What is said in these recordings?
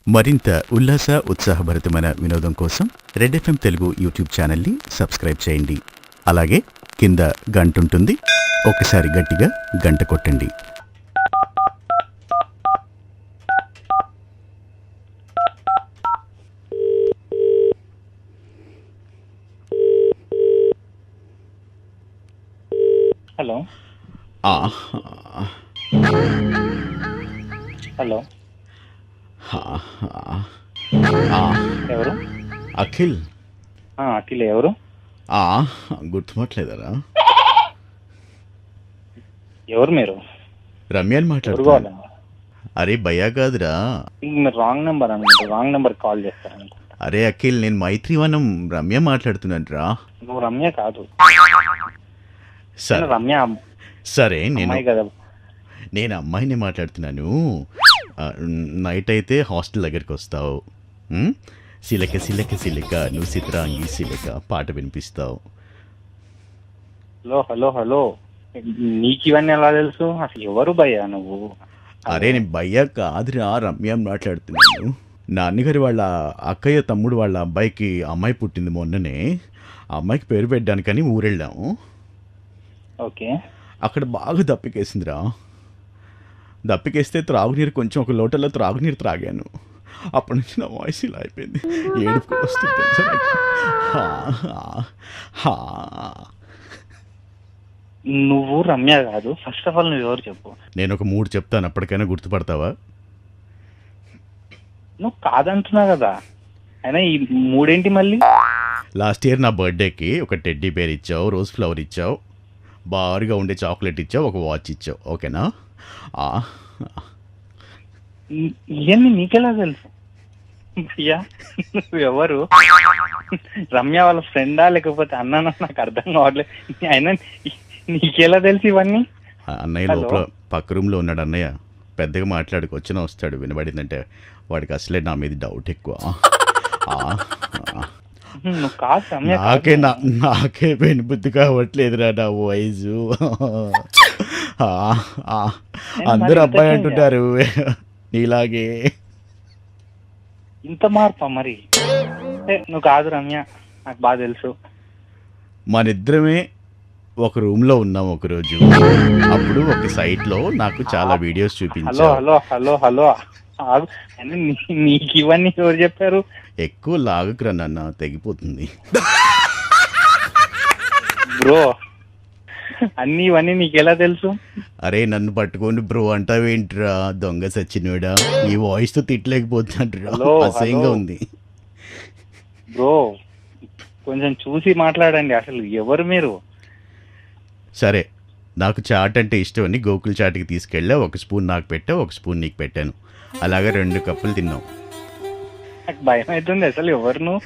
మరింత ఉల్లాస ఉత్సాహభరితమైన వినోదం కోసం రెడ్ ఎఫ్ఎం తెలుగు యూట్యూబ్ ఛానల్ని సబ్స్క్రైబ్ చేయండి. అలాగే కింద గంట ఉంటుంది, ఒకసారి గట్టిగా గంట కొట్టండి. హలో హలో ఎవరు? అఖిల్. అఖిల్ ఎవరు? గుర్తుపట్టలేదరా? ఎవరు మీరు? రమ్యాని మాట్లాడుతున్నా. అరే భయ్యా కాదురా, మీరు రాంగ్ నెంబర్ అనుకుంటా, రాంగ్ నెంబర్ కాల్ చేస్తారనుకుంటా. అరే అఖిల్, నేను మైత్రివనం రమ్య మాట్లాడుతున్నాను రా. నువ్వు రమ్య కాదు. సరే రమ్య సరే, అమ్మాయి కదా. నేను అమ్మాయిని మాట్లాడుతున్నాను. నైట్ అయితే హాస్టల్ దగ్గరికి వస్తావు. సిలక సిలక సిలక నువ్వు సిత్రాంగి సిలక పాట వినిపిస్తావు. హలో హలో హలో, నీకు ఇవన్నీ ఎలా తెలుసు? అసలు ఎవరు భయ్యా నువ్వు? అరే నేను భయ్యా కాదురా, రమ్య మాట్లాడుతున్నాను. నాన్నగారి వాళ్ళ అక్కయ్య తమ్ముడు వాళ్ళ అబ్బాయికి అమ్మాయి పుట్టింది మొన్ననే. ఆ అమ్మాయికి పేరు పెట్టడానికని ఊరెళ్ళాము. ఓకే. అక్కడ బాగా దప్పికేసిందిరా. దప్పికేస్తే త్రాగునీరు కొంచెం ఒక లోటలో త్రాగునీరు త్రాగాను. అప్పటి నుంచి నా వాయిస్ ఇలా అయిపోయింది. ఏడుపు వస్తుంది. నువ్వు రమ్య కాదు. ఫస్ట్ ఆఫ్ ఆల్ నువ్వు ఎవరు చెప్పు. నేను ఒక 3 చెప్తాను, అప్పటికైనా గుర్తుపడతావా? నువ్వు కాదంటున్నా కదా, అయినా ఈ 3 ఏంటి మళ్ళీ? లాస్ట్ ఇయర్ నా బర్త్డేకి ఒక టెడ్డీ బేర్ ఇచ్చావు, రోజ్ ఫ్లవర్ ఇచ్చావు, బారుగా ఉండే చాక్లెట్ ఇచ్చావు, ఒక వాచ్ ఇచ్చావు. ఓకేనా? ఇవన్నీ నీకెలా తెలుసు అయ్యా? నువ్వు ఎవరు? రమ్య వాళ్ళ ఫ్రెండా లేకపోతే అన్నానా నాకు అర్థం కావట్లేదు. అయినా నీకెలా తెలుసు ఇవన్నీ? అన్నయ్య లోపల పక్క రూమ్లో ఉన్నాడు. అన్నయ్య పెద్దగా మాట్లాడుకు వచ్చినా వస్తాడు, వినబడిందంటే వాడికి అసలే నా మీద డౌట్ ఎక్కువ. నాకే వినబుద్ధి కావట్లేదురా నా వయసు. అందరూ అబ్బాయి అంటుంటారు నీలాగే. ఇంత మార్పా మరి? నువ్వు కాదు రమ్య, నాకు బాగా తెలుసు. మనిద్దరమే ఒక రూమ్ లో ఉన్నాం ఒకరోజు. అప్పుడు ఒక సైట్ లో నాకు చాలా వీడియోస్ చూపించావు. హలో హలో హలో హలో, నీకు ఇవన్నీ ఎవరు చెప్పారు? ఎక్కువ లాగకురా నాన్న, తెగిపోతుంది. బ్రో, అన్ని ఇవన్నీ నీకెలా తెలుసు? అరే నన్ను పట్టుకొని బ్రో అంటావేంట్రా దొంగ సచ్చినోడా? ఈ వాయిస్ తో తిట్టలేకపోతున్నా, అసహ్యంగా ఉంది. బ్రో కొంచెం చూసి మాట్లాడండి. అసలు ఎవరు మీరు? సరే, నాకు చాట్ అంటే ఇష్టం అని గోకుల్ చాట్కి తీసుకెళ్ళా. ఒక స్పూన్ నాకు పెట్టావు, ఒక స్పూన్ నీకు పెట్టాను. అలాగే 2 కప్పులు తిన్నావు. నాకు భయం అవుతుంది. అసలు ఎవరు నువ్వు?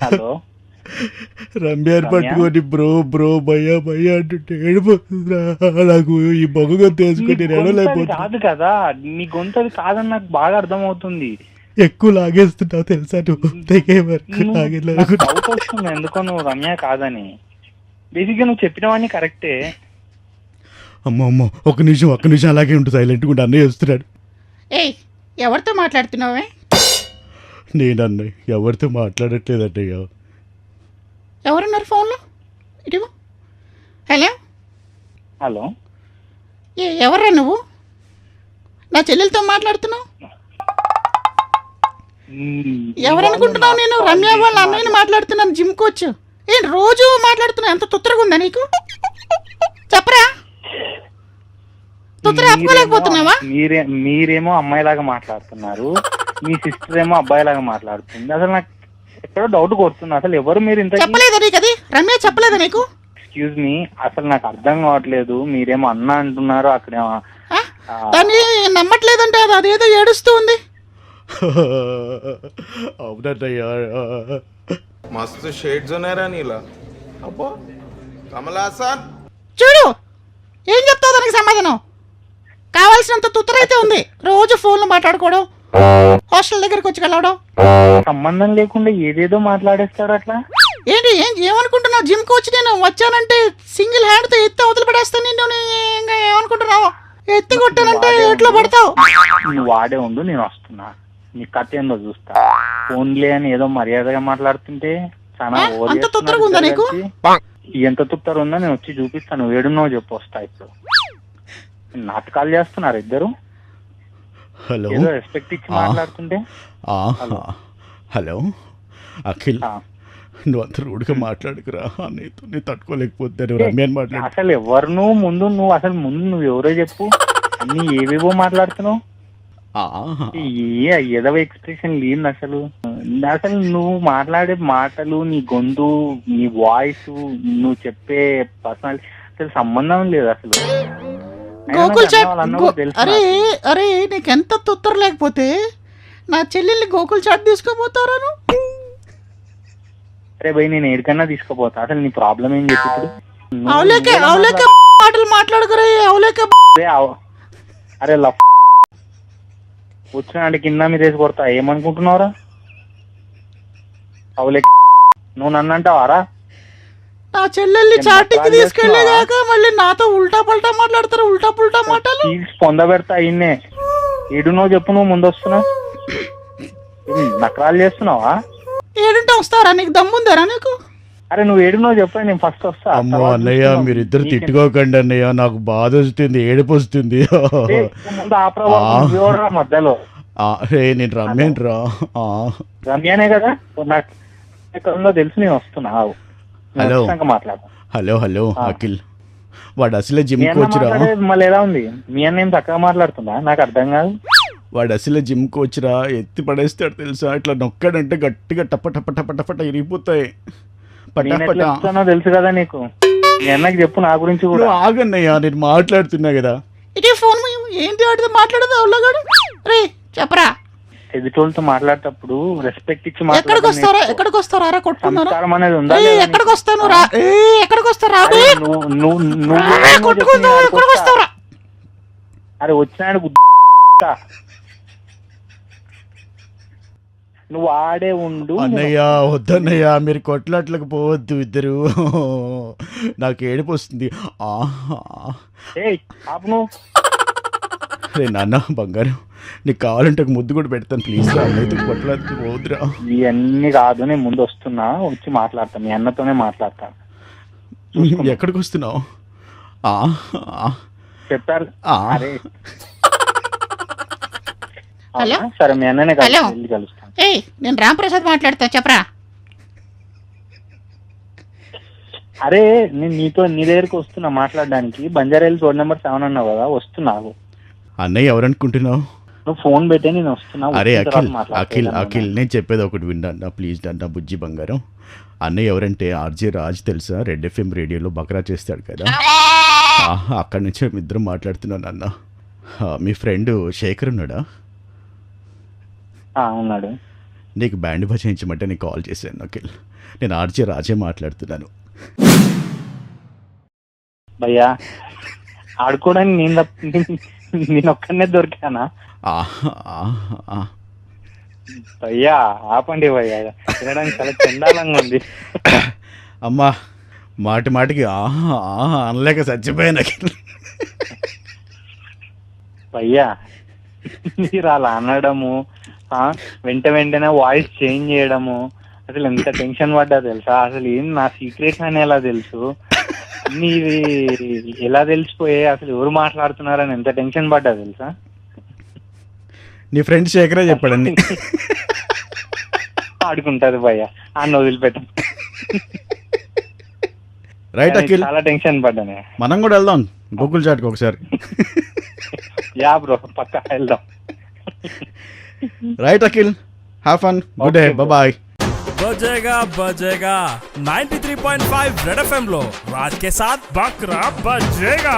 హలో, రమ్యాని పట్టుకొని బ్రో బ్రో భయ్యా భయ్యా అంటుంటే ఏడిపోతుందిరా నాకు. ఈ బొగ్గ తీసుకొని కాదు కదా, నీ గొంతది కాదని నాకు బాగా అర్థమవుతుంది. ఎక్కువ లాగేస్తున్నావు తెలుసా నువ్వు, తెగే వరకు డౌట్ వస్తుంది ఎందుకో నువ్వు రమ్య కాదని. బేసిక్గా నువ్వు చెప్పినవన్నీ కరెక్టే. అమ్మో ఒక్క నిమిషం అలాగే ఉంటుంది, సైలెంట్గా ఉంటే అన్నయ్య వస్తున్నాడు. ఏయ్, ఎవరితో మాట్లాడుతున్నావే? నేను అన్నయ్య ఎవరితో మాట్లాడట్లేదు అన్నయ్య. ఎవరున్నారు ఫోన్లో? ఇటు. హలో హలో, ఎవర్రా నువ్వు? నా చెల్లెలతో మాట్లాడుతున్నావు? ఎవరనుకుంటున్నావు? నేను రమ్య వాళ్ళ అన్నయ్యని మాట్లాడుతున్నాను, జిమ్ కోచ్. ఏంటి రోజు మాట్లాడుతున్నా? ఎంత తుత్తరగా ఉందా నీకు? చెప్పరా, తుత్తర ఆపుకోలేకపోతున్నావా? మీరేమో అమ్మాయిలాగా మాట్లాడుతున్నారు, మీ సిస్టర్ ఏమో అబ్బాయిలాగా మాట్లాడుతుంది. అసలు నాకు ఎక్కడో డౌట్ కొడుతుంది. అసలు ఎవరు మీరు? ఇంత చెప్పలేదా నీకు? అది రమ్య చెప్పలేదా నీకు? ఎక్స్క్యూజ్ మీ, అసలు నాకు అర్థం కావట్లేదు. మీరేమో అన్న అంటున్నారు, అక్కడేమో దాన్ని నమ్మట్లేదంటే అదేదో ఏడుస్తూ ఉంది. అవునయ్యా, मस्त शेड्स ఉన్నారా నీలా? అబ్బో కమలాసన్, చూడు ఏం చెప్తావు దానికి సమాధానం? కావాల్సినంత తుత్తరైతే ఉంది. రోజు ఫోన్లో మాట్లాడుకోవడం, హాస్టల్ దగ్గరికి వచ్చి కలవడం. సంబంధం లేకుండా ఏదేదో మాట్లాడేస్తాడు అట్లా. ఏంటి ఏమనుకుంటున్నావు? జిమ్ కోచ్ నేను వచ్చానంటే సింగిల్ హ్యాండ్తో ఎత్తి అవతల పడేస్తాను నిన్ను. ఇంకా ఏమనుకుంటున్నావు? ఎత్తి కొట్టానంటే ఎట్లా పడతావు? నువ్వు వాడే ఉండు, నేను వస్తున్నా. నీ కథ ఏందో చూస్తా. ఫోన్లే అని ఏదో మర్యాదగా మాట్లాడుతుంటే చాలా అంత తొందరగా ఉందా నీకు? ఎంత తుత్తరు ఉందో నేను వచ్చి చూపిస్తాను. నువ్వు ఏడున్నావు చెప్పు, వస్తా. ఇప్పుడు నాటకాలు చేస్తున్నారు ఇద్దరు. హలో ఏదో రెస్పెక్ట్ ఇచ్చి మాట్లాడుతుంటే. హలో అఖిల్, నువ్వు అంత రూడ్గా మాట్లాడుకురా. నీతో నేను తట్టుకోలేకపోతే రమ్యాన్ని మాట్లాడు. అసలు ఎవరు నువ్వు ముందు ఎవరో చెప్పు. అన్ని ఏవేవో మాట్లాడుతున్నావు. ఏదో ఎక్స్ప్రెషన్ లేదు అసలు. నువ్వు మాట్లాడే మాటలు, నీ గొంతు, నీ వాయిస్, నువ్వు చెప్పే పర్సనాలిటీ అసలు సంబంధం లేదు అసలు. గోకుల్ చాట్ అరే అరే నీకెంత తొత్తర లేకపోతే నా చెల్లెల్ని గోకుల్ చాట్ తీసుకోపోతారా? అరే భయ్, నేను ఏడికన్నా తీసుకుపోతా. అసలు నీ ప్రాబ్లం ఏం చెప్పి ఇప్పుడు? మాటలు మాట్లాడుకురే. అరే వచ్చినాడు కింద మీద వేసి కొడతా. ఏమనుకుంటున్నావురా? అవులే, నువ్వు నన్ను అంటావారా? నా చెల్లెల్ని చాటింగ్ తీసుకెళ్ళేదాక మళ్ళీ నాతో ఉల్టా పల్టా మాట్లాడతారు. ఉల్టా పుల్టా మాటలు పొందబెడతా. ఇన్నే ఏడునో చెప్పు. నువ్వు ముందు వస్తున్నావు, నకరాలు చేస్తున్నావా? ఏడుంటే వస్తారా? నీకు దమ్ముందారా నీకు? అరే నువ్వు ఏడునో చెప్పు, నేను ఫస్ట్ వస్తా. అమ్మో అన్నయ్య, మీరిద్దరు తిట్టుకోకండి అన్నయ్య. నాకు బాధ వస్తుంది, ఏడుపు వస్తుంది. మధ్యలో నేను రమ్యాన్ రా. రమ్యానే కదా నాకు ఎక్కడుందో తెలుసు. నేను వస్తున్నా. హలో మాట్లాడు. హలో అఖిల్, వాడు అసలే జిమ్ కోచ్ రా. మళ్ళీ ఎలా ఉంది? మీ అన్న ఏం తక్కువ మాట్లాడుతుందా? నాకు అర్థం కాదు. వాడు అసలే జిమ్ కోచ్ రా. ఎత్తి పడేస్తాడు తెలుసా. ఇట్లా నొక్కాడంటే గట్టిగా టప టప టప టపట ఇరిగిపోతాయి. తెలుసు కదా నీకు. మీ అన్నకి చెప్పు నా గురించి కూడా. ఆగన్నయ్యా, నేను మాట్లాడుతున్నా కదా. ఇదే ఫోన్ ఏంటి వాడితో మాట్లాడదు? అవులాగాడు రే చెప్పరా. ఎదుటోళ్ళతో మాట్లాడేటప్పుడు రెస్పెక్ట్ ఇచ్చి ఎక్కడికి వస్తారా? కొట్టుకున్నారా? అనేది ఉందా? ఎక్కడికి వస్తాను రా. ఎక్కడికి వస్తారా? అరే వచ్చినాడు. నువ్వు ఆడే ఉండు. అన్నయ్య వద్దన్నయ్య, మీరు కొట్లాట్లకు పోవద్దు ఇద్దరు. నాకు ఏడుపు వస్తుంది. రే నాన్న బంగారం, నీకు కావాలంటే ఒక ముద్దు కూడా పెడతాను ప్లీజ్ రా. అన్నయ్యతో కొట్లాడుతూ పోదురా. ఇవన్నీ కాదు, నేను ముందు వస్తున్నా. వచ్చి మాట్లాడతాను, మీ అన్నతోనే మాట్లాడతాను. ఎక్కడికి వస్తున్నావు? చెప్పారు. హలో సరే, మీ అన్ననే కలుస్తాను. నేను రాంప్రసాద్ మాట్లాడతా, చెప్పరా. అరే నేను నీ దగ్గరికి వస్తున్నా మాట్లాడడానికి. బంజారాహిల్స్ రోడ్ నెంబర్ 7 అన్నావు కదా, వస్తున్నావు. అన్నయ్య ఎవరనుకుంటున్నావు? నువ్వు ఫోన్ పెట్టే నేను వస్తున్నా. అరే అఖిల్ నేను చెప్పేది ఒకటి విన్నా ప్లీజ్ అన్న. బుజ్జి బంగారం, అన్నయ్య ఎవరంటే ఆర్జే రాజ్ తెలుసా? రెడ్ FM రేడియోలో బకరా చేస్తాడు కదా. అక్కడి నుంచి ఇద్దరం మాట్లాడుతున్నాను అన్న. మీ ఫ్రెండ్ శేఖర్ ఉన్నాడా? ఉన్నాడు. నీకు బ్యాండ్ భజయించమంటే నేను కాల్ చేశాను అఖిల్. నేను ఆర్జే రాజే మాట్లాడుతున్నాను. భయ్యా ఆడుకోవడానికి నేను ఒక్కనే దొరికానా? భయ్యా ఆపండి భయ్యా, తినడానికి చాలా చండాలంగా ఉంది. అమ్మా మాటికి అనలేక చచ్చిపోయాను అఖిల్. భయ్యా మీరు అలా అనడము, వెంటనే వాయిస్ చేంజ్ చేయడము, అసలు ఎంత టెన్షన్ పడ్డా తెలుసా? అసలు ఏం నా సీక్రెట్స్ అని ఎలా తెలుసు? నీవి ఎలా తెలిసిపోయే? అసలు ఎవరు మాట్లాడుతున్నారని ఎంత టెన్షన్ పడ్డా తెలుసా? నీ ఫ్రెండ్ శేఖరే చెప్పాడండి. ఆడుకుంటారు భయ్యా, అన్న వదిలిపెట్టాను. రైట్ అఖిల్, చాలా టెన్షన్ పడ్డానే. మనం కూడా వెళ్దాం గోకుల్ చాట్కి ఒకసారి. యా బ్రో, పక్కా వెళ్దాం. Right Akhil, have fun, good day, bye. बजेगा 93.5 रेड FM लो राज के साथ बकरा बजेगा.